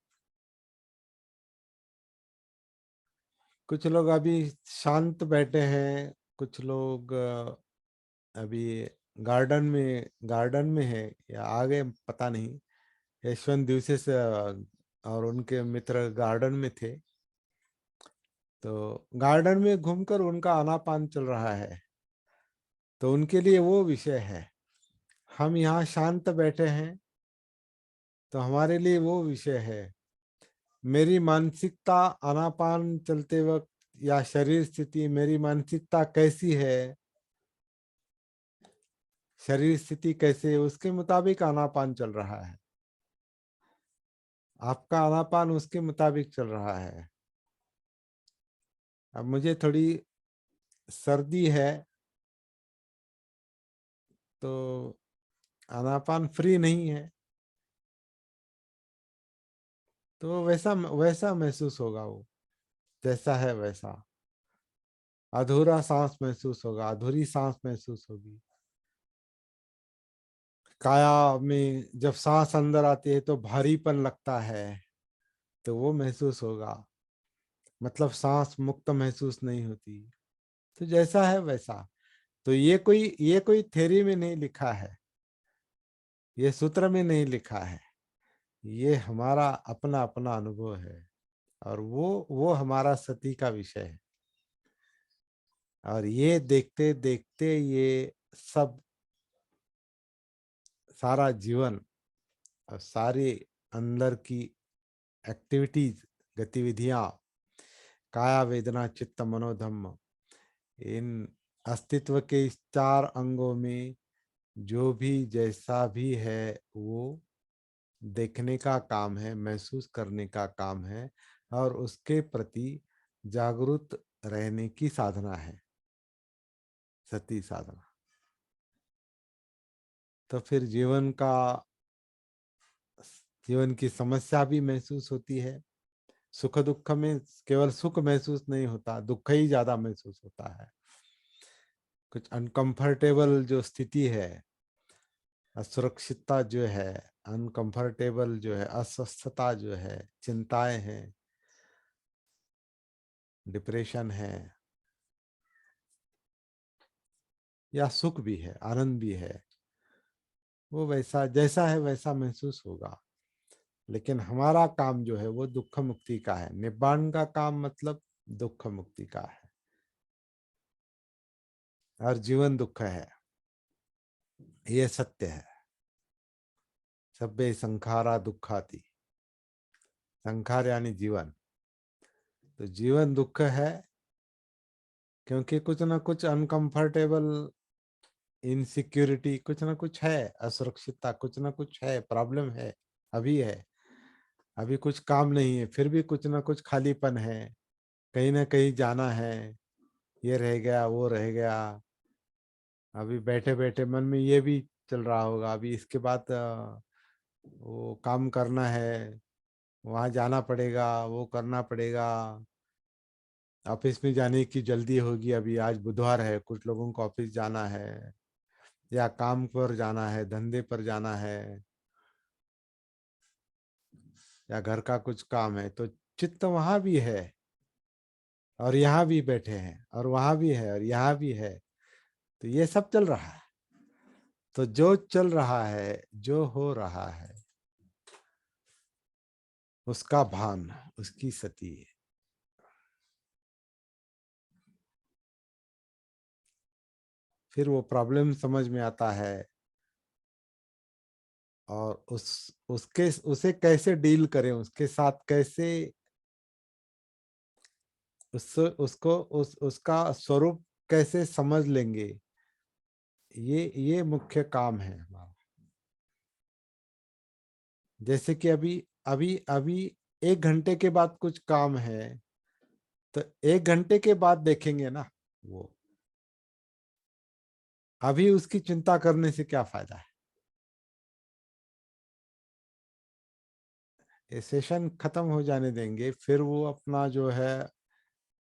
कुछ लोग अभी शांत बैठे हैं, कुछ लोग अभी गार्डन में है या आगे पता नहीं। यशवंत दिवसे से और उनके मित्र गार्डन में थे, तो गार्डन में घूमकर उनका आनापान चल रहा है, तो उनके लिए वो विषय है। हम यहाँ शांत बैठे हैं, तो हमारे लिए वो विषय है। मेरी मानसिकता आनापान चलते वक्त, या शरीर स्थिति, मेरी मानसिकता कैसी है, शरीर स्थिति कैसे है, उसके मुताबिक आनापान चल रहा है। आपका आनापान उसके मुताबिक चल रहा है। अब मुझे थोड़ी सर्दी है, तो आनापान फ्री नहीं है, तो वैसा वैसा महसूस होगा वो, जैसा है वैसा। अधूरा सांस महसूस होगा, अधूरी सांस महसूस होगी। काया में जब सांस अंदर आती है तो भारीपन लगता है, तो वो महसूस होगा, मतलब सांस मुक्त महसूस नहीं होती। तो जैसा है वैसा। तो ये कोई थ्योरी में नहीं लिखा है, ये सूत्र में नहीं लिखा है, ये हमारा अपना अपना अनुभव है। और वो हमारा सती का विषय है। और ये देखते देखते ये सब सारा जीवन और सारी अंदर की एक्टिविटीज, गतिविधियां, काया वेदना चित्त मनोधम्म, इन अस्तित्व के इस चार अंगों में जो भी जैसा भी है वो देखने का काम है, महसूस करने का काम है, और उसके प्रति जागरूक रहने की साधना है, सती साधना। तो फिर जीवन की समस्या भी महसूस होती है। सुख दुख में केवल सुख महसूस नहीं होता, दुख ही ज्यादा महसूस होता है। कुछ अनकंफर्टेबल जो स्थिति है, असुरक्षितता जो है, अनकंफर्टेबल जो है, अस्वस्थता जो है, चिंताएं हैं, डिप्रेशन है, या सुख भी है, आनंद भी है, वो वैसा जैसा है वैसा महसूस होगा। लेकिन हमारा काम जो है वो दुख मुक्ति का है। निब्बाण का काम मतलब दुख मुक्ति का है। और जीवन दुख है, ये सत्य है। सब्बे संखारा दुखाती, संखार यानी जीवन। तो जीवन दुख है, क्योंकि कुछ ना कुछ अनकंफर्टेबल, इनसिक्योरिटी कुछ ना कुछ है, असुरक्षितता कुछ ना कुछ है, प्रॉब्लम है, अभी है। अभी कुछ काम नहीं है, फिर भी कुछ ना कुछ खालीपन है, कहीं ना कहीं जाना है, ये रह गया वो रह गया। अभी बैठे बैठे मन में ये भी चल रहा होगा, अभी इसके बाद वो काम करना है, वहाँ जाना पड़ेगा, वो करना पड़ेगा, ऑफिस में जाने की जल्दी होगी, अभी आज बुधवार है, कुछ लोगों को ऑफिस जाना है, या काम पर जाना है, धंधे पर जाना है, या घर का कुछ काम है। तो चित्त वहां भी है, और यहाँ भी बैठे हैं, और वहां भी है, और यहाँ भी है। तो ये सब चल रहा है। तो जो चल रहा है, जो हो रहा है, उसका भान, उसकी सती है। फिर वो प्रॉब्लम समझ में आता है, और उसे कैसे डील करें, उसके साथ कैसे उसका स्वरूप कैसे समझ लेंगे, ये मुख्य काम है हमारा। जैसे कि अभी अभी अभी 1 घंटे के बाद कुछ काम है, तो 1 घंटे के बाद देखेंगे ना वो। अभी उसकी चिंता करने से क्या फायदा है। ये सेशन खत्म हो जाने देंगे, फिर वो अपना जो है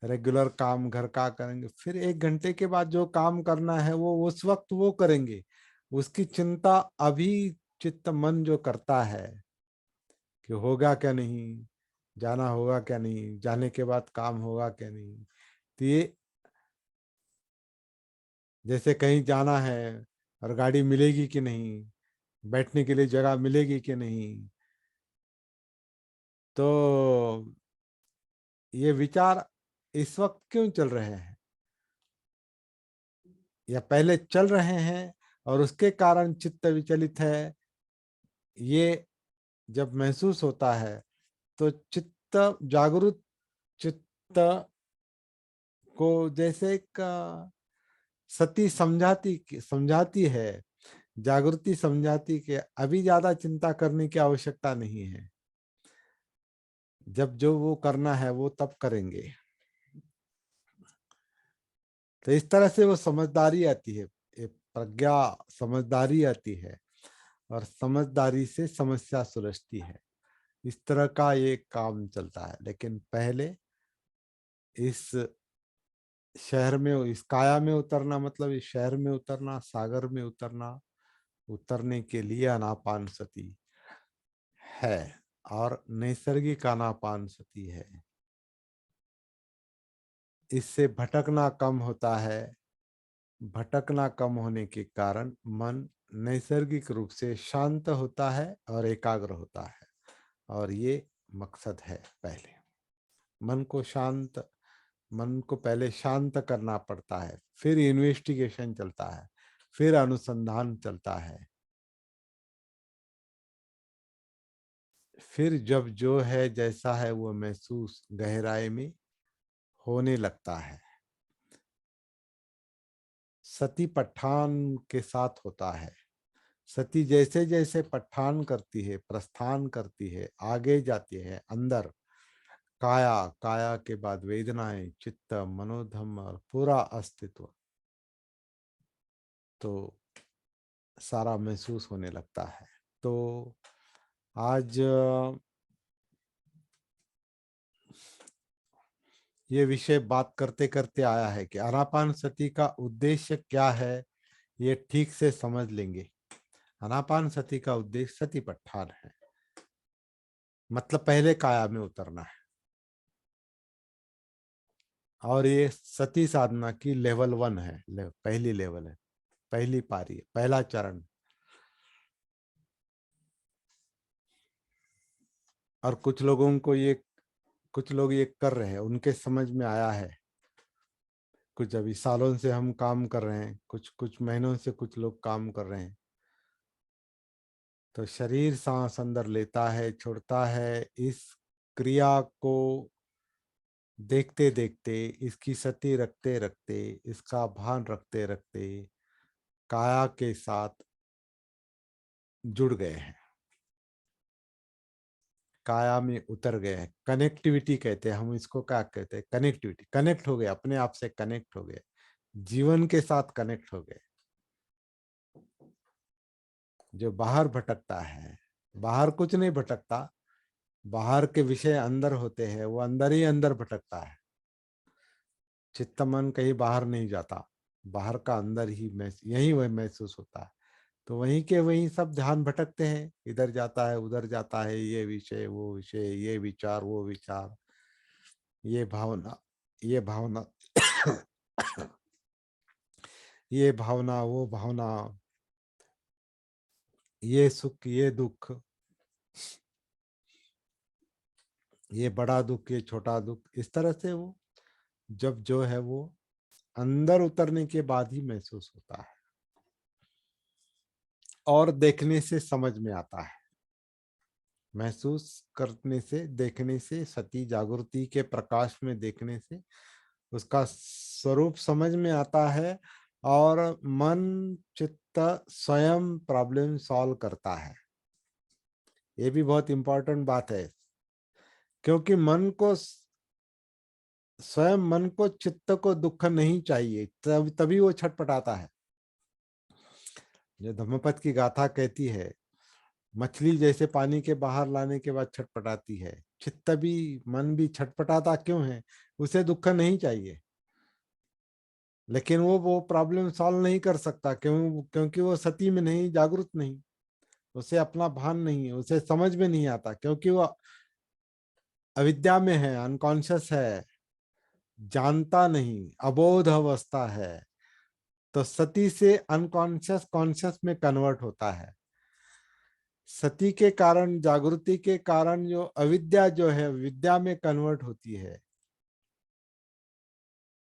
रेगुलर काम घर का करेंगे। फिर 1 घंटे के बाद जो काम करना है वो उस वक्त वो करेंगे। उसकी चिंता अभी चित्त मन जो करता है कि होगा क्या नहीं, जाना होगा क्या नहीं, जाने के बाद काम होगा क्या नहीं। तो ये जैसे कहीं जाना है और गाड़ी मिलेगी कि नहीं, बैठने के लिए जगह मिलेगी कि नहीं, तो ये विचार इस वक्त क्यों चल रहे हैं, या पहले चल रहे हैं और उसके कारण चित्त विचलित है। ये जब महसूस होता है तो चित्त, जागरूक चित्त को जैसे एक सती समझाती है, जागृति समझाती कि अभी ज्यादा चिंता करने की आवश्यकता नहीं है, जब जो वो करना है वो तब करेंगे। तो इस तरह से वो समझदारी आती है, ये प्रज्ञा, समझदारी आती है, और समझदारी से समस्या सुलझती है। इस तरह का ये काम चलता है। लेकिन पहले इस शहर में, इस काया में उतरना मतलब इस शहर में उतरना, सागर में उतरना, उतरने के लिए आनापान सती है और नैसर्गिक आनापान सती है। इससे भटकना कम होता है। भटकना कम होने के कारण मन नैसर्गिक रूप से शांत होता है और एकाग्र होता है। और ये मकसद है। पहले मन को पहले शांत करना पड़ता है, फिर इन्वेस्टिगेशन चलता है, फिर अनुसंधान चलता है। फिर जब जो है जैसा है वो महसूस गहराई में होने लगता है। सती पठान के साथ होता है। सती जैसे जैसे पठान करती है, प्रस्थान करती है, आगे जाती है अंदर, काया, काया के बाद वेदनाएं, चित्त, मनोधम और पूरा अस्तित्व, तो सारा महसूस होने लगता है। तो आज ये विषय बात करते करते आया है कि आनापान सती का उद्देश्य क्या है, ये ठीक से समझ लेंगे। आनापान सती का उद्देश्य सती पठान है, मतलब पहले काया में उतरना है। और ये सती साधना की लेवल 1 है, पहली लेवल है, पहली पारी है, पहला चरण। और कुछ लोग ये कर रहे हैं, उनके समझ में आया है। कुछ अभी सालों से हम काम कर रहे हैं, कुछ कुछ महीनों से कुछ लोग काम कर रहे हैं। तो शरीर सांस अंदर लेता है, छोड़ता है, इस क्रिया को देखते देखते, इसकी सती रखते रखते, इसका भान रखते रखते काया के साथ जुड़ गए हैं, काया में उतर गए हैं। कनेक्टिविटी कहते हैं हम इसको। क्या कहते हैं? कनेक्टिविटी। कनेक्ट हो गए, अपने आप से कनेक्ट हो गए, जीवन के साथ कनेक्ट हो गए। जो बाहर भटकता है, बाहर कुछ नहीं भटकता, बाहर के विषय अंदर होते हैं, वो अंदर ही अंदर भटकता है। चित्त मन कहीं बाहर नहीं जाता, बाहर का अंदर ही यही वह महसूस होता है। तो वहीं के वहीं सब ध्यान भटकते हैं, इधर जाता है, उधर जाता है, ये विषय वो विषय, ये विचार वो विचार, ये भावना ये भावना ये भावना वो भावना, ये सुख ये दुख, ये बड़ा दुख ये छोटा दुख, इस तरह से वो जब जो है वो अंदर उतरने के बाद ही महसूस होता है। और देखने से समझ में आता है, महसूस करने से, देखने से, सती जागृति के प्रकाश में देखने से उसका स्वरूप समझ में आता है। और मन चित्त स्वयं प्रॉब्लम सॉल्व करता है। ये भी बहुत इंपॉर्टेंट बात है, क्योंकि स्वयं मन को चित्त को दुख नहीं चाहिए, तभी वो छटपटाता है। जो धम्मपद की गाथा कहती है, मछली जैसे पानी के बाहर लाने के बाद छटपटाती है, चित्त भी, मन भी छटपटाता क्यों है? उसे दुख नहीं चाहिए, लेकिन वो प्रॉब्लम सॉल्व नहीं कर सकता। क्योंकि वो सती में नहीं, जागरूक नहीं, उसे अपना भान नहीं है, उसे समझ में नहीं आता, क्योंकि वो अविद्या में है, अनकॉन्शियस है, जानता नहीं, अबोध अवस्था है। तो सती से अनकॉन्शियस कॉन्शियस में कन्वर्ट होता है। सती के कारण, जागृति के कारण जो अविद्या जो है विद्या में कन्वर्ट होती है,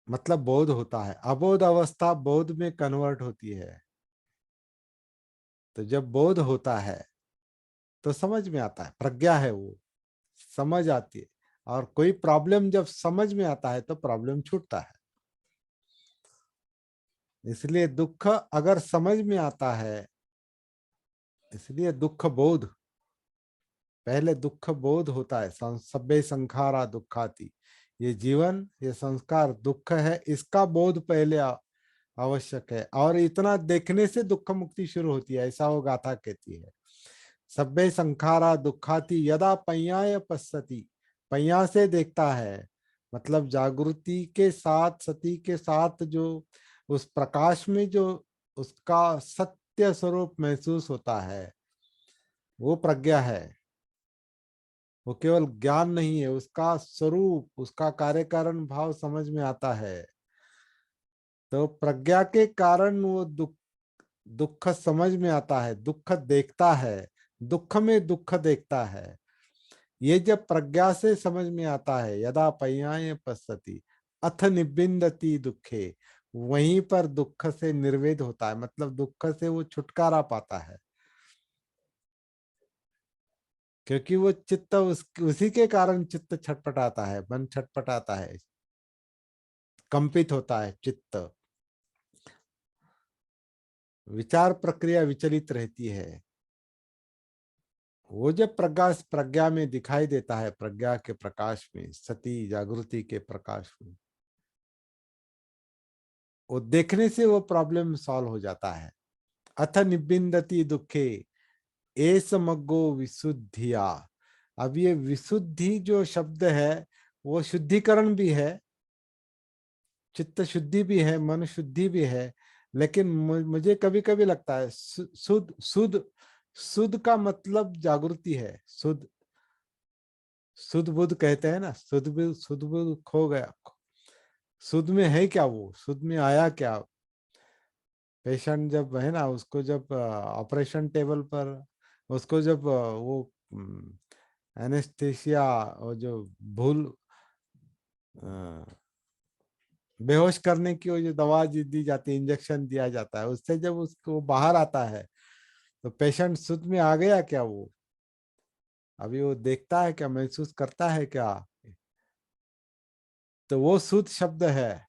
मतलब बोध होता है। अबोध अवस्था बोध में कन्वर्ट होती है। तो जब बोध होता है तो समझ में आता है, प्रज्ञा है वो, समझ आती है। और कोई प्रॉब्लम जब समझ में आता है तो प्रॉब्लम छूटता है। इसलिए दुख अगर समझ में आता है, इसलिए दुख बोध, पहले दुख बोध होता है। सब्बे संखारा दुखाती, ये जीवन, ये संस्कार दुख है, इसका बोध पहले आवश्यक है। और इतना देखने से दुख मुक्ति शुरू होती है, ऐसा वो गाथा कहती है। सब्बे संखारा दुखाती यदा पय्याय पश्यति, पय्या से देखता है, मतलब जागृति के साथ, सती के साथ जो उस प्रकाश में जो उसका सत्य स्वरूप महसूस होता है, वो प्रज्ञा है। वो केवल ज्ञान नहीं है, उसका स्वरूप, उसका कार्य कारण भाव समझ में आता है। तो प्रज्ञा के कारण वो दुख समझ में आता है, दुख देखता है, दुख में दुख देखता है। ये जब प्रज्ञा से समझ में आता है, यदा पय्याय पश्यति अथ निबिंदति दुखे, वहीं पर दुख से निर्वेद होता है, मतलब दुख से वो छुटकारा पाता है। क्योंकि वो चित्त उसी के कारण चित्त छटपटाता है, मन छटपटाता है, कंपित होता है चित्त, विचार प्रक्रिया विचलित रहती है। वो जब प्रकाश प्रज्ञा में दिखाई देता है, प्रज्ञा के प्रकाश में, सती जागृति के प्रकाश में, वो देखने से वो प्रॉब्लम सॉल्व हो जाता है। अथ निबिंदति दुखे एस मग्गो विशुद्धिया। अब ये विशुद्धि जो शब्द है, वो शुद्धिकरण भी है, चित्त शुद्धि भी है, मन शुद्धि भी है। लेकिन मुझे कभी कभी लगता है शुद्ध शुद्ध शुद्ध का मतलब जागृति है। शुद्ध शुद्ध बुद्ध कहते हैं ना, शुद्ध बुद्ध खो गया। शुद्ध में है क्या? वो शुद्ध में आया क्या? पेशेंट जब है ना, उसको जब ऑपरेशन टेबल पर, उसको जब वो एनेस्थीसिया और जो भूल बेहोश करने की वो जो दवा दी जाती है, इंजेक्शन दिया जाता है, उससे जब उसको बाहर आता है, तो पेशेंट शुद्ध में आ गया क्या? वो अभी वो देखता है क्या, महसूस करता है क्या? तो वो शुद्ध शब्द है।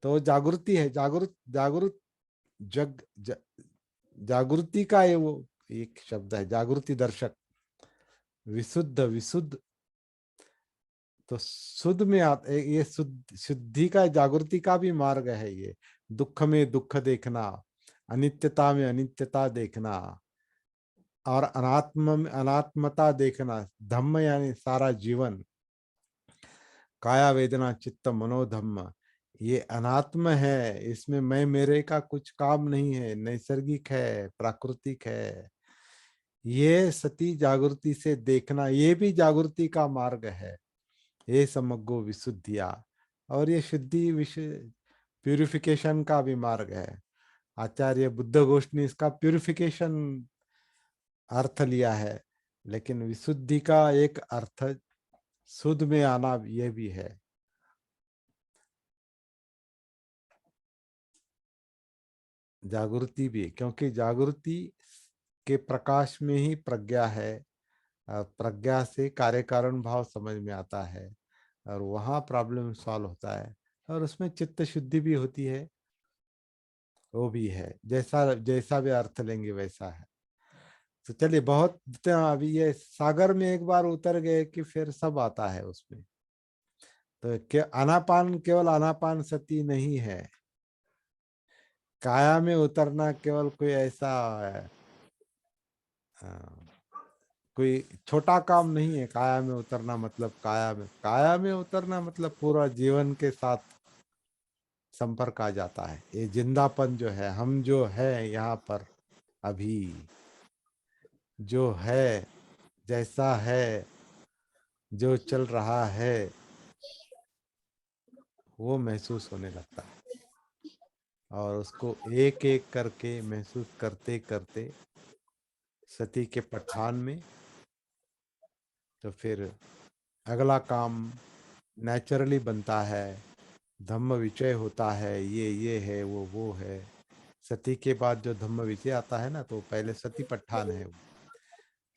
तो जागृति है, जागृत जागृत जग जागृति का ये वो एक शब्द है, जागृति दर्शक, विशुद्ध विशुद्ध। तो शुद्ध में ये शुद्धि का, जागृति का भी मार्ग है ये। दुख में दुख देखना, अनित्यता में अनित्यता देखना, और अनात्म में अनात्मता देखना। धम्म यानी सारा जीवन, काया वेदना चित्त मनोधम्म, ये अनात्म है। इसमें मैं मेरे का कुछ काम नहीं है, नैसर्गिक है, प्राकृतिक है। ये सती जागृति से देखना, ये भी जागृति का मार्ग है। ये समग्गो विशुद्धिया। और ये शुद्धि विषय प्यूरिफिकेशन का भी मार्ग है। आचार्य बुद्ध घोष ने इसका प्यूरिफिकेशन अर्थ लिया है, लेकिन विशुद्धि का एक अर्थ शुद्ध में आना ये भी है। जागृति भी, क्योंकि जागृति के प्रकाश में ही प्रज्ञा है। प्रज्ञा से कार्य कारण भाव समझ में आता है, और वहाँ प्रॉब्लम सॉल्व होता है, और उसमें चित्त शुद्धि भी होती है। वो भी है, जैसा जैसा भी अर्थ लेंगे वैसा है। तो चलिए, बहुत अभी ये सागर में एक बार उतर गए कि फिर सब आता है उसमें। तो आनापान केवल आनापान सती नहीं है। काया में उतरना केवल कोई ऐसा अ, कोई छोटा काम नहीं है। काया में उतरना मतलब, काया में उतरना मतलब पूरा जीवन के साथ संपर्क आ जाता है। ये जिंदापन जो है, हम जो है यहाँ पर अभी, जो है, जैसा है, जो चल रहा है, वो महसूस होने लगता है। और उसको एक एक करके महसूस करते करते सती के पठान में, तो फिर अगला काम नेचुरली बनता है। धम्म विचय होता है, ये है, वो है। सती के बाद जो धम्म विचय आता है ना, तो पहले सती पठान है,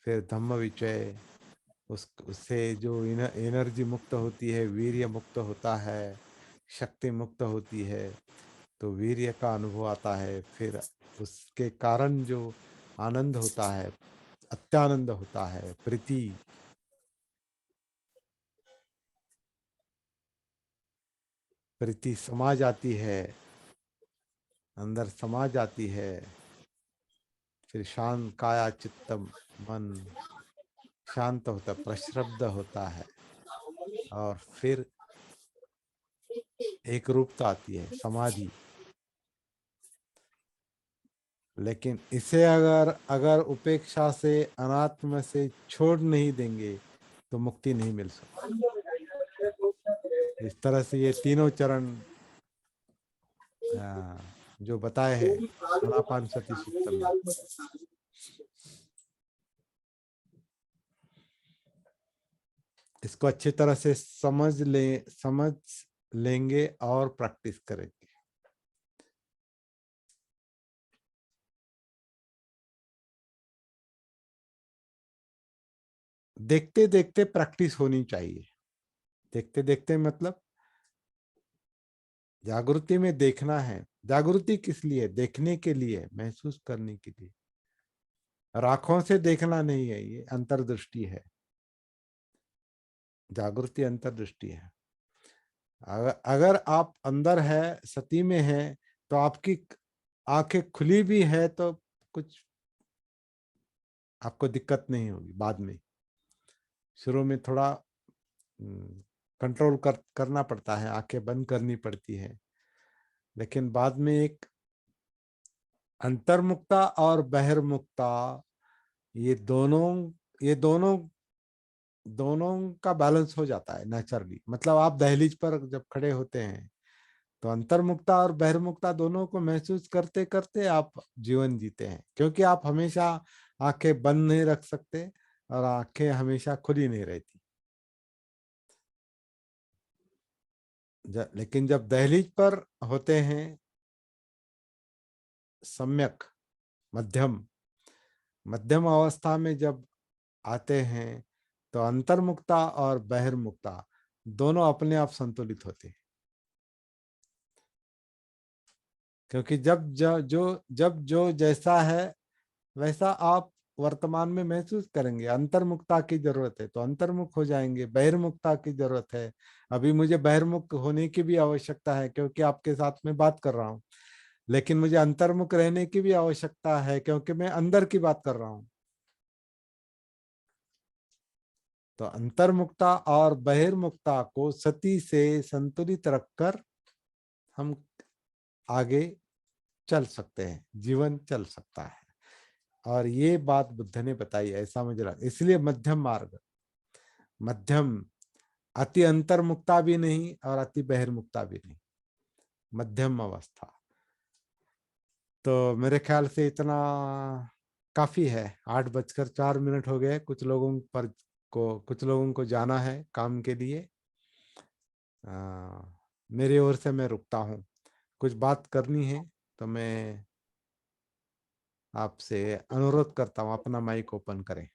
फिर धम्म विचय। उससे जो एनर्जी मुक्त होती है, वीर्य मुक्त होता है, शक्ति मुक्त होती है, तो वीर्य का अनुभव आता है। फिर उसके कारण जो आनंद होता है, अत्यानंद होता है, प्रीति, प्रीति समा जाती है, अंदर समा जाती है। फिर शांत काया चित्तम, मन शांत होता, प्रशब्द होता है। और फिर एक रूपता आती है, समाधि। लेकिन इसे अगर अगर उपेक्षा से अनात्म से छोड़ नहीं देंगे तो मुक्ति नहीं मिल सकती। इस तरह से ये तीनों चरण जो बताए हैं आनापानसति सूत्र में, इसको अच्छी तरह से समझ लेंगे और प्रैक्टिस करेंगे। देखते देखते प्रैक्टिस होनी चाहिए। देखते देखते मतलब जागृति में देखना है। जागृति किस लिए? देखने के लिए, महसूस करने के लिए। आंखों से देखना नहीं है, ये अंतर्दृष्टि है। जागृति अंतर्दृष्टि है। अगर आप अंदर है, सती में है, तो आपकी आंखें खुली भी है तो कुछ आपको दिक्कत नहीं होगी। बाद में शुरू में थोड़ा कंट्रोल करना पड़ता है, आंखें बंद करनी पड़ती है, लेकिन बाद में एक अंतर्मुक्ता और बहिर्मुक्ता, ये दोनों ये दोनों दोनों का बैलेंस हो जाता है नेचुरली। मतलब आप दहलीज पर जब खड़े होते हैं तो अंतर्मुक्ता और बहिर्मुक्ता दोनों को महसूस करते करते आप जीवन जीते हैं, क्योंकि आप हमेशा आंखें बंद नहीं रख सकते और आंखें हमेशा खुली नहीं रहती। लेकिन जब दहलीज पर होते हैं, सम्यक मध्यम मध्यम अवस्था में जब आते हैं, तो अंतर्मुक्ता और बहिर्मुक्ता दोनों अपने आप संतुलित होते हैं। क्योंकि जब जो जैसा है वैसा आप वर्तमान में महसूस करेंगे। अंतर्मुक्ता की जरूरत है तो अंतर्मुख हो जाएंगे, बहिर्मुक्ता की जरूरत है, अभी मुझे बहिर्मुख होने की भी आवश्यकता है क्योंकि आपके साथ में बात कर रहा हूं, लेकिन मुझे अंतर्मुख रहने की भी आवश्यकता है क्योंकि मैं अंदर की बात कर रहा हूं। तो अंतर्मुक्ता और बहिर्मुक्ता को सती से संतुलित रखकर हम आगे चल सकते हैं, जीवन चल सकता है। और ये बात बुद्ध ने बताई, ऐसा मुझे लगा। इसलिए मध्यम मार्ग, मध्यम, अति अंतर्मुक्ता भी नहीं और अति बहिर्मुक्ता भी नहीं, मध्यम अवस्था। तो मेरे ख्याल से इतना काफी है। 8:04 हो गए। कुछ लोगों को जाना है काम के लिए। मेरी ओर से मैं रुकता हूँ। कुछ बात करनी है तो मैं आपसे अनुरोध करता हूँ अपना माइक ओपन करें।